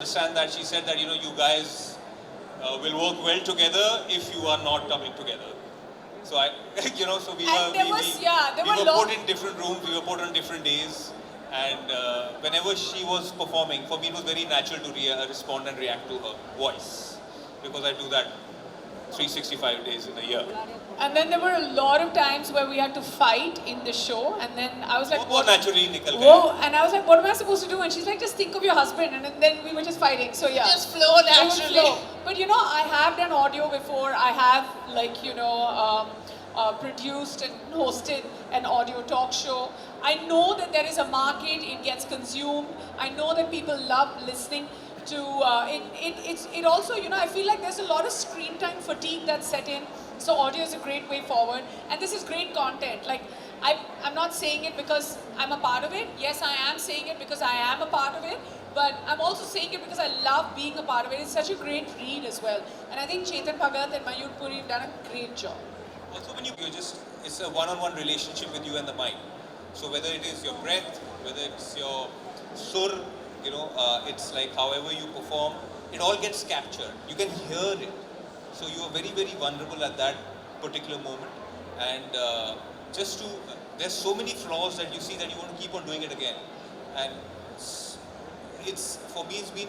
Understand that she said that you guys will work well together if you are not coming together. So I, so we were And there was, yeah, there we were were long. put in different rooms. We were put on different days, and whenever she was performing, for me it was very natural to respond and react to her voice because I do that 365 days in a year. And then there were a lot of times where we had to fight in the show, and then I was like, वो naturally निकल गया. whoa, and I was like, what am I supposed to do? And she's like, just think of your husband, and then we were just fighting. So yeah, Just flow it would naturally. flow. But I have done audio before. I have produced and hosted an audio talk show. I know that there is a market. It gets consumed. I know that people love listening to it also, I feel like there's a lot of screen time fatigue that's set in, so audio is a great way forward, and this is great content. Like I'm not saying it because I'm a part of it. Yes, I am saying it because I am a part of it, but I'm also saying it because I love being a part of it. It's such a great read as well, and I think Chetan Bhagat and Mayur Puri have done a great job. Also, when it's a one-on-one relationship with you and the mic. So whether it is your breath, whether it's your sur, it's like however you perform, it all gets captured. You can hear it. So you are very, very vulnerable at that particular moment. And there's so many flaws that you see that you want to keep on doing it again. And for me, it's been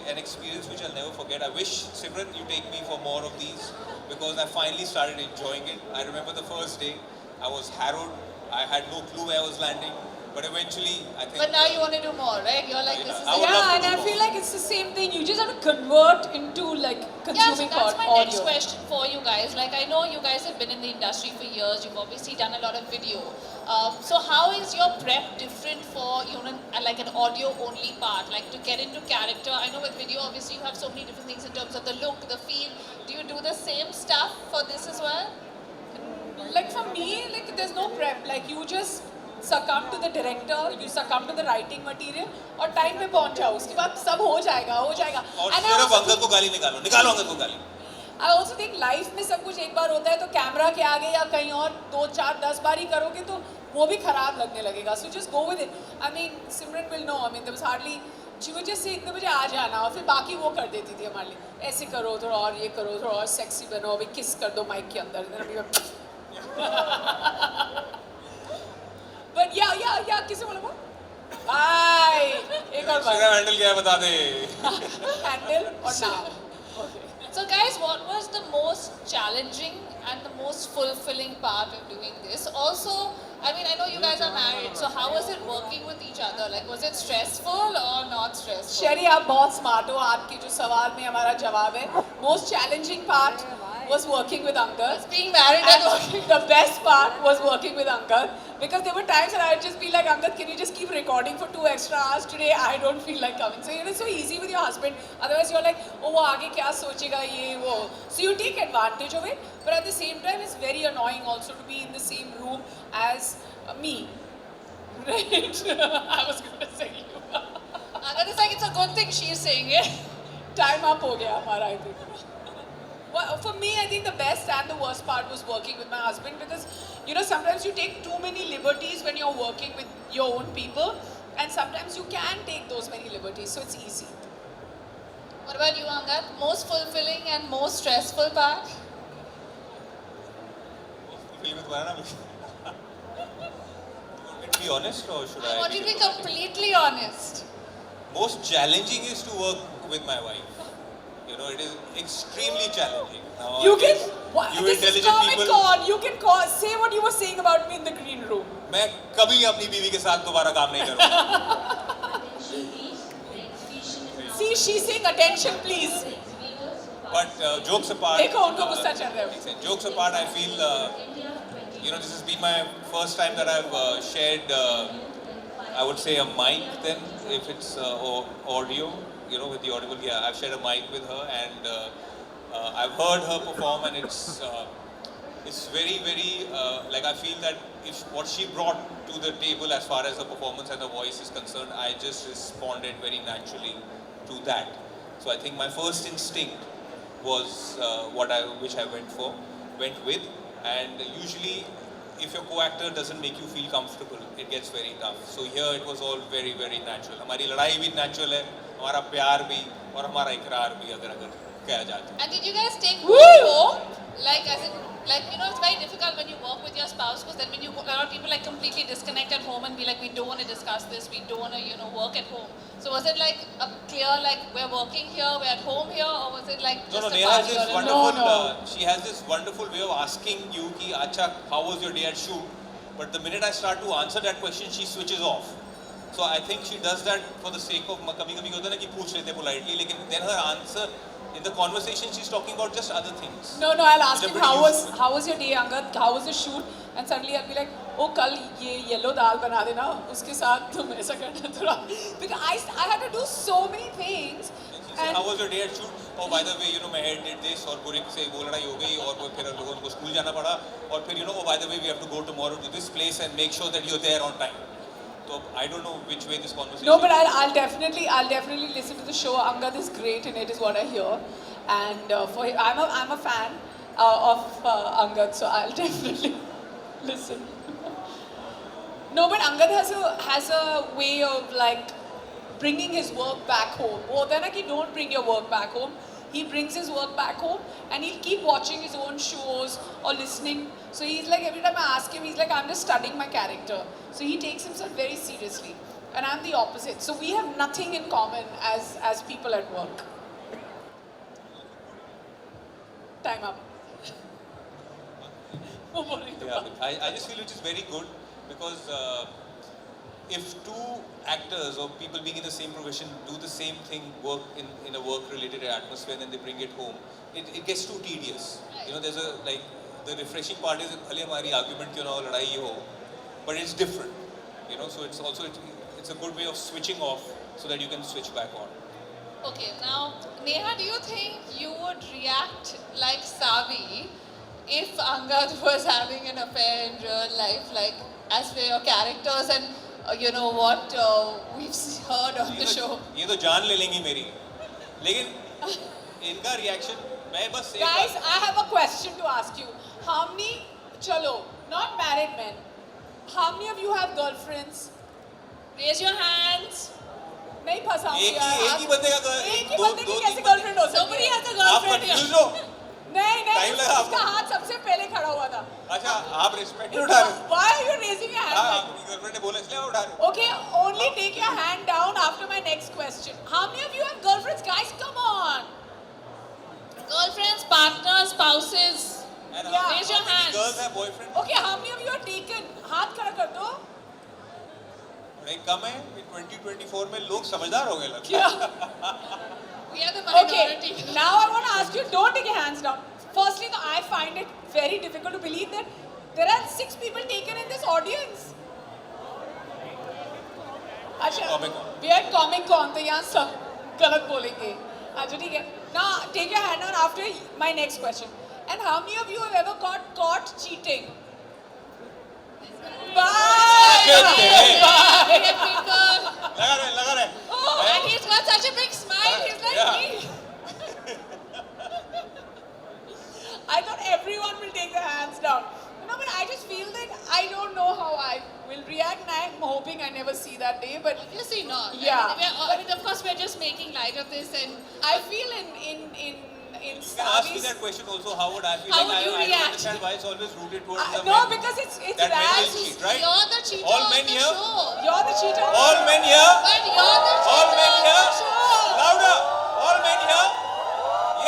an experience which I'll never forget. I wish, Simran, you take me for more of these because I finally started enjoying it. I remember the first day, I was harrowed. I had no clue where I was landing. But eventually, I think... But now you want to do more, right? You're like, this is... I would love to And do I more. feel like it's the same thing. You just have to convert into like Yeah, so consuming that's my audio. next question for you guys. Like, I know you guys have been in the industry for years. You've obviously done a lot of video. So how is your prep different for, like an audio-only part? Like, to get into character? I know with video, obviously, you have so many different things in terms of the look, the feel. Do you do the same stuff for this as well? Like for me, like there's no prep. Like you just succumb to the director, you succumb to the writing material, और time पे पहुंच जाओ. उसके बाद सब हो जाएगा. और And सिर्फ अंगद को गाली निकालो अंगद को गाली. I also think life में सब कुछ एक बार होता है तो कैमरा के आगे या कहीं और 2, 4, 10 बार ही करोगे तो वो भी खराब लगने लगेगा. So just go with it. I mean, Simran will know. I mean, there was hardly. She would just say इतने बजे आ जाना और फिर बाकी वो कर देती थी हमारे लिए. ऐसे करो थोड़ा और ये करो थोड़ा और सेक्सी बनो अभी किस कर दो माइक के अंदर. But yeah, किसे बोला वो? Bye. एक और बार. Instagram handle क्या है बता दे. Handle or now? Okay. So guys, what was the most challenging and the most fulfilling part of doing this? Also, I mean, I know you guys are married, so how was it working with each other? Like, was it stressful or not stressful? शेरी आप बहुत smart हो. आपके जो सवाल में हमारा जवाब है. Most challenging part was working with Angad. Being married and working. The best part was working with Angad because there were times when I'd just be like, Angad, can you just keep recording for 2 extra hours today? I don't feel like coming. So it's so easy with your husband. Otherwise you're like, oh, वो आगे क्या सोचेगा ये वो. So you take advantage of it, but at the same time it's very annoying also to be in the same room as me. Right? I was going to say you. Angad is like, it's a good thing she's saying it. Time up हो गया हमारा I think. Well, for me, I think the best and the worst part was working with my husband because, sometimes you take too many liberties when you're working with your own people, and sometimes you can take those many liberties, so it's easy. What about you, Angad? Most fulfilling and most stressful part? To be honest, or should I? I want you to be completely honest. Most challenging is to work with my wife. It is extremely challenging. Now, You I can, guess you this is intelligent Comic people. Con, you can say what you were saying about me in the green room. मैं कभी अपनी बीवी के साथ दोबारा काम नहीं करूँगा. See, she's saying attention please. But jokes apart. देखो उनको गुस्सा चल रहा है. Jokes apart, I feel this has been my first time that I've shared. I would say a mic. Then, if it's audio. With the audible, yeah, I've shared a mic with her and I've heard her perform and it's very, very, like I feel that if what she brought to the table as far as the performance and the voice is concerned, I just responded very naturally to that. So I think my first instinct was which I went with, and usually if your co-actor doesn't make you feel comfortable, it gets very tough. So here it was all very, very natural. हमारी लड़ाई भी natural है, हमारा प्यार भी और हमारा इकरार भी अगर कहा जाए. And did you guys take work home? Like, as in, like, you know, it's very difficult when you work with your spouse, because then when you, a lot of people like completely disconnect at home and be like, we don't want to discuss this, we don't want to, you know, work at home. So was it like a clear, like, we're working here, we're at home here, or was it like just No, a Neha has party this or wonderful, she has this wonderful way of asking you ki, acha, how was your day at shoot? But the minute I start to answer that question, she switches off. So I think she does that for the sake of, कभी-कभी होता है ना कि पूछ लेते politely, लेकिन then her answer, in the conversation she's talking about just other things. No, I'll ask him, how was your day, Angad? How was the shoot? And suddenly I'll be like, oh, kal ye yellow dal bana dena, uske saath tum aisa karna thoda. Because I had to do so many things. And how was your day at shoot? Oh, by the way, you know, my head did this, और बुरी से वो लड़ाई हो गई, और फिर लोगों को स्कूल जाना पड़ा, और फिर you know, oh, by the way, we have to go tomorrow to this place and make sure that you're there on time. So I don't know which way this conversation. No, but I'll definitely listen to the show. Angad is great in it, is what I hear, and for him, I'm a fan of Angad, so I'll definitely listen. No, but Angad has a way of like bringing his work back home. Oh, then like, don't bring your work back home. He brings his work back home and he'll keep watching his own shows or listening. So he's like, every time I ask him, he's like, I'm just studying my character. So he takes himself very seriously. And I'm the opposite. So we have nothing in common as people at work. Time up. Yeah, I just feel it is very good because if two actors or people being in the same profession do the same thing, work in a work-related atmosphere, and then they bring it home, it gets too tedious. You know, there's a like the refreshing part is भले हमारी argument क्यों ना हो लड़ाई हो, but it's different. You know, so it's also it's a good way of switching off so that you can switch back on. Okay, now Neha, do you think you would react like Savi if Angad was having an affair in real life, like as per your characters and you know what we've heard on the show? ये तो जान ले लेंगी मेरी, लेकिन इनका reaction मैं बस Guys, I have a question to ask you. How many, chalo, not married men, how many of you have girlfriends? Raise your hands. नहीं फंसाऊंगी एक ही बंदे का एक ही बंदे की कैसे गर्लफ्रेंड हो सकती है? Nobody has a girlfriend here. आप confused हो? नहीं लगा उसका हाथ सबसे पहले खड़ा हुआ था. अच्छा आप रिस्पेक्ट नहीं उठा रहे? Why are you raising your hand? हाँ अपनी गर्लफ्रेंड ने बोला इसलिए आप उठा रहे? Okay, only take your hand down after my next question. How many of you have girlfriends? Guys, come on. Girlfriends, partners, spouses. Yeah. Raise your hands. Girls have boyfriend? Okay, how many of you are taken? हाथ खड़ा कर दो. नहीं कम है 2024 में लोग समझदार हो गए लगता क्या? We are the minority. Okay, now I want to ask you, don't take your hands down. Firstly, I find it very difficult to believe that there are 6 people taken in this audience. अच्छा, we are Comic Con, तो यहाँ सब गलत बोलेंगे. अच्छा ठीक है. Now take your hand down after my next question. And how many of you have ever got caught cheating? Bye. लगा रहे. Oh, and he's got such a big smile. He's like me. I thought everyone will take their hands down. No, but I just feel that I don't know how I will react, and I'm hoping I never see that day. But Obviously not. Yeah. I mean, of course, we're just making light of this, and I feel in You can ask me Savi's- that question also. How would I feel? How like would you I don't react? understand why it's always rooted towards the no, men. because it's That men will Raz. cheat, right? you're the cheater All on men the here? show. You're the cheater. All men here? But you're the All cheater men on here? the show. Louder! All men here?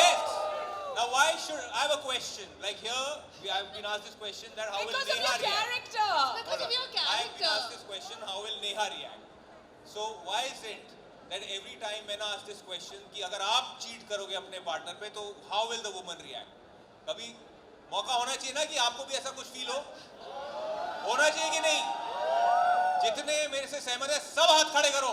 Yes. Now why should I have a question? Like here, I've been asked this question that how Because will of Neha your react? character. Because of your I've been asked character. this question, how will Neha react? So why is it that every time when I ask this question कि अगर आप cheat करोगे अपने partner पे तो how will the woman react? कभी मौका होना चाहिए ना कि आपको भी ऐसा कुछ feel हो? होना चाहिए कि नहीं? जितने मेरे से सहमत हैं सब हाथ खड़े करो.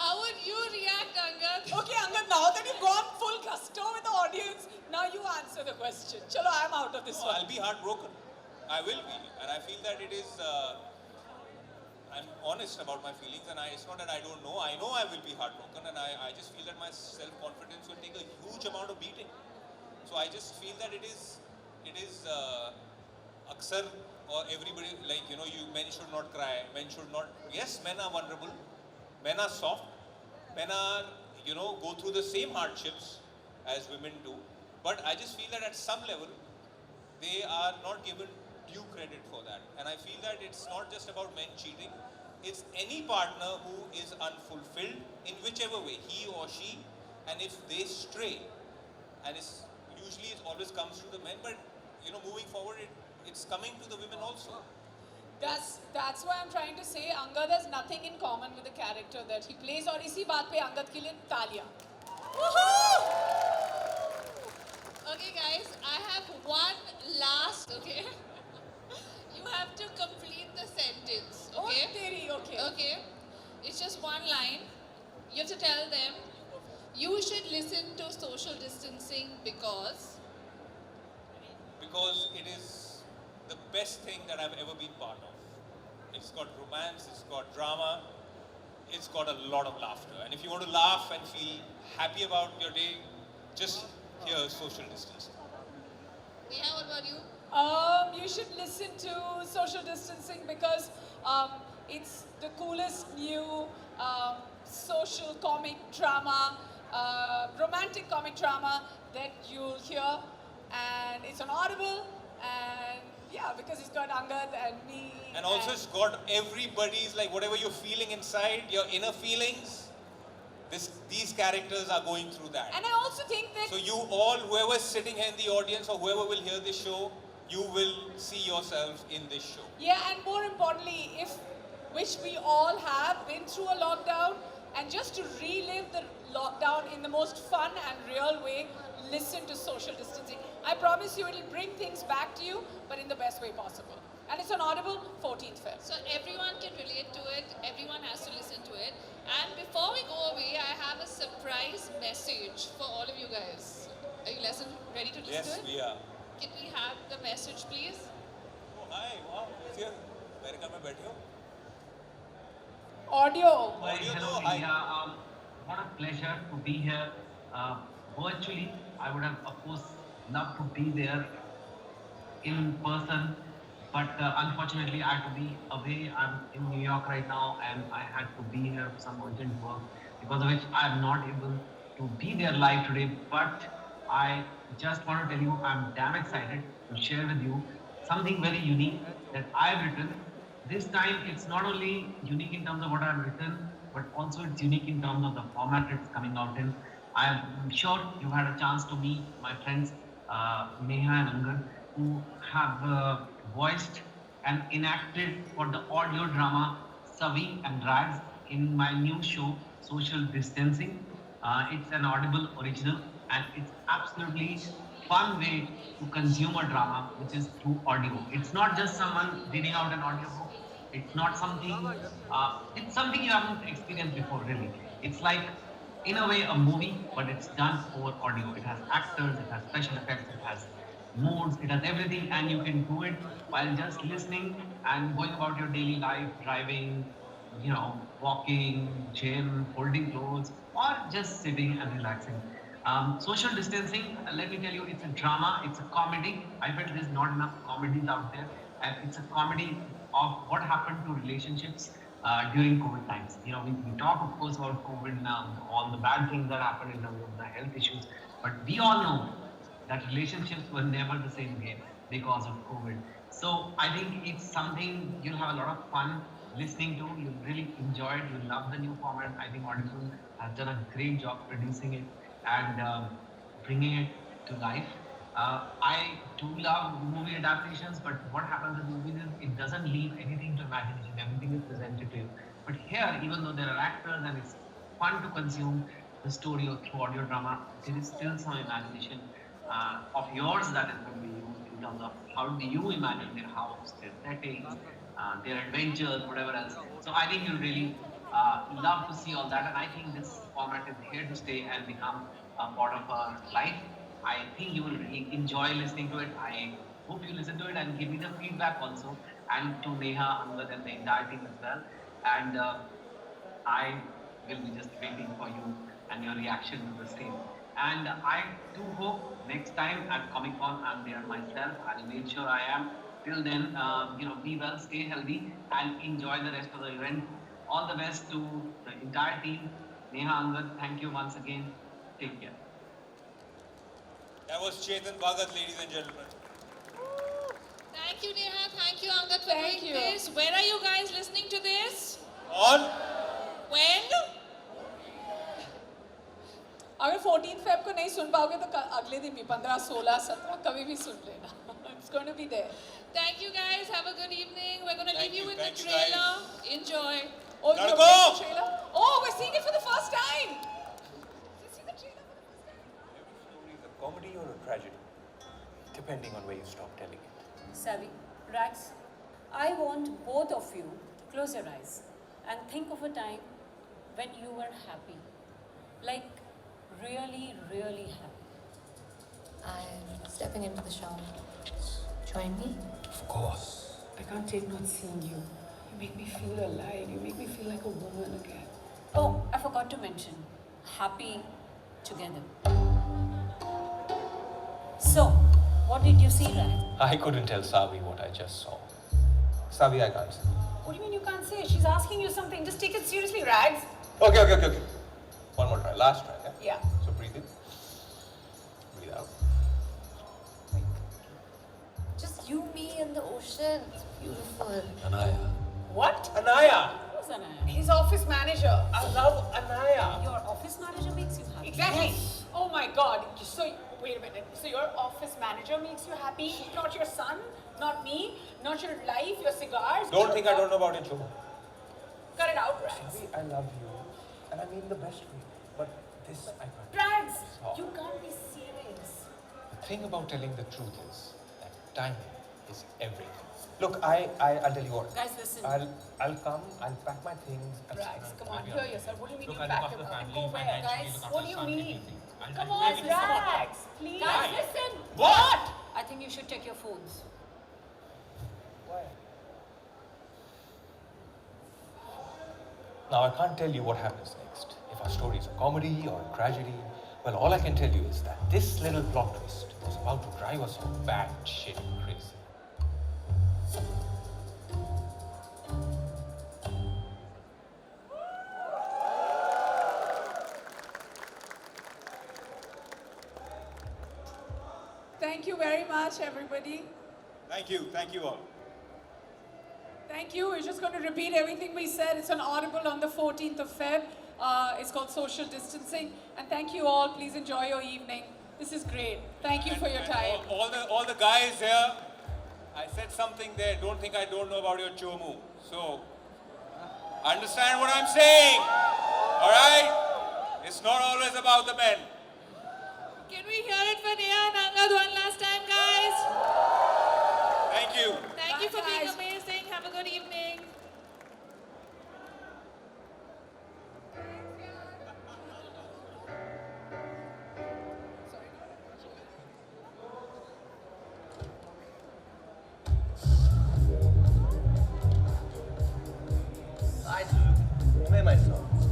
How would you react, Angad? Okay, Angad, now that you've gone full gusto with the audience, now you answer the question. Chalo, I'm out of this No, one. I'll be heartbroken. I will be, and I feel that it is. I'm honest about my feelings, and it's not that I don't know. I know I will be heartbroken, and I just feel that my self-confidence will take a huge amount of beating. So I just feel that it is Aksar or everybody, like, you men should not cry, men should not, yes, men are vulnerable, men are soft, men are, go through the same hardships as women do. But I just feel that at some level, they are not given due credit for that. And I feel that it's not just about men cheating, it's any partner who is unfulfilled in whichever way, he or she, and if they stray, and usually it always comes to the men, but moving forward, it's coming to the women also. That's why I'm trying to say Angad has nothing in common with the character that he plays. और इसी बात पे Angad के लिए तालियां. Okay, guys, I have one last. Okay, you have to complete the sentence. Oh, Okay. तेरी, okay. Okay. It's just one line. You have to tell them you should listen to social distancing because. Because it is the best thing that I've ever been part of. It's got romance, it's got drama, it's got a lot of laughter. And if you want to laugh and feel happy about your day, just hear social distancing. Neha, what about you? You should listen to social distancing because it's the coolest new social comic drama, romantic comic drama that you'll hear, and it's on Audible, and yeah, because it's got Angad and me. And also it's got everybody's, like, whatever you're feeling inside, your inner feelings, these characters are going through that. And I also think that So you all, whoever's sitting here in the audience or whoever will hear this show, you will see yourself in this show. yeah, and more importantly, which we all have been through a lockdown, and just to relive the lockdown in the most fun and real way, listen to social distancing. I promise you it'll bring things back to you, but in the best way possible. And it's on Audible, 14th Feb. So everyone can relate to it. Everyone has to listen to it. And before we go away, I have a surprise message for all of you guys. Are you ready to listen Yes, to it? we are. Can we have the message, please? Oh, hi, wow, it's here. Where am I बैठे हो? Audio. Hi, Audio hello to hi. India. What a pleasure to be here. Virtually, I would have, of course, loved to be there in person, but unfortunately, I had to be away. I'm in New York right now, and I had to be here for some urgent work, because of which I am not able to be there live today. But I just want to tell you, I'm damn excited to share with you something very unique that I've written. This time, it's not only unique in terms of what I've written, but also it's unique in terms of the format it's coming out in. I'm sure you've had a chance to meet my friends Neha and Angad, who have voiced and enacted for the audio drama Savi and Rags in my new show, Social Distancing. It's an Audible original, and it's absolutely fun way to consume a drama, which is through audio. It's not just someone reading out an audio book. It's not something. It's something you haven't experienced before, really. It's like, in a way, a movie, but it's done over audio. It has actors, it has special effects, it has moods, it has everything, and you can do it while just listening and going about your daily life, driving, walking, gym, folding clothes, or just sitting and relaxing. Social distancing, let me tell you, it's a drama, it's a comedy. I felt there's not enough comedies out there, and it's a comedy of what happened to relationships during COVID times. We talk, of course, about COVID now, all the bad things that happened in terms of the health issues, but we all know that relationships were never the same again because of COVID. So I think it's something you'll have a lot of fun listening to. You'll really enjoy it. You'll love the new format. I think Audible has done a great job producing it and bringing it to life. I do love movie adaptations, but what happens with movies is it doesn't leave anything to imagination. Everything is presented to you. But here, even though there are actors and it's fun to consume the story or through audio drama, there is still some imagination of yours that is going to be used in terms of how do you imagine their house, their settings, their adventures, whatever else. So I think you'll really love to see all that, and I think this format is here to stay and become a part of our life. I think you will really enjoy listening to it. I hope you listen to it and give me the feedback also, and to Neha, Angad, and the entire team as well. And I will be just waiting for you and your reaction to the same. And I do hope next time at Comic Con I'm there myself. I'll make sure I am Till then, be well, stay healthy, and enjoy the rest of the event. All the best to the entire team. Neha, Angad, thank you once again. Take care. That was Chetan Bhagat, ladies and gentlemen. Thank you, Neha. Thank you, Angad, for Thank doing you. this. Where are you guys listening to this? On. When? अगर 14 Feb को नहीं सुन पाओगे तो अगले दिन भी 15, 16, 17 कभी भी सुन लेना. It's going to be there. Thank you, guys. Have a good evening. We're going to Thank leave you you, with the thank you, trailer. Enjoy. Oh, Gotta you're go. watching the trailer? Oh, we're seeing it for the first time. Let's see the trailer for the first time. Every story is a comedy or a tragedy, depending on where you stop telling it. Savvy, Rax, I want both of you to close your eyes and think of a time when you were happy. Like, really, really happy. I'm stepping into the shower. Join me? Of course. I can't take not seeing you. You make me feel alive. You make me feel like a woman again. Oh, I forgot to mention, happy together. So, what did you see, Rax? I couldn't tell Savi what I just saw. Savi, I can't say. What do you mean you can't say? She's asking you something. Just take it seriously, Rags. Okay. One more try. Last try, yeah? Yeah. So breathe in. Breathe out. Just you, me, and the ocean. It's beautiful. Anaya. What? Anaya! Who's Anaya? His office manager. I love Anaya. Your office manager makes you happy. Exactly. Oh my God. So, wait a minute. So your office manager makes you happy? Not your son? Not me? Not your life? Your cigars? Don't think I don't know about it, Joe. Cut it out, Rags. Savi, I love you. And I mean the best way. But this I can't. Rags, Stop. you can't be serious. The thing about telling the truth is that timing is everything. Look, I'll tell you what. Guys, listen. I'll come, I'll pack my things. Rags, come on, hear yourself. What do you mean Look, you I'll back look him after up? family, Go where, financially, guys? look after What do you son, mean? everything. Come I'll on, maybe support you. Rags, please. Guys, listen. What? I think you should check your phones. Why? Now, I can't tell you what happens next. If our story is a comedy or a tragedy, well, all I can tell you is that this little plot twist was about to drive us all bad shit crazy. Thank you very much, everybody. Thank you all. Thank you. We're just going to repeat everything we said. It's on Audible on the 14th of Feb. It's called Social Distancing. And thank you all. Please enjoy your evening. This is great. Thank you for your time. All the guys here, I said something there. Don't think I don't know about your chomu. So, understand what I'm saying. All right? It's not always about the men. Can we hear it for Neha and Angad one last time, guys? Thank you. Thank you for Bye, being guys. amazing. Have a good evening.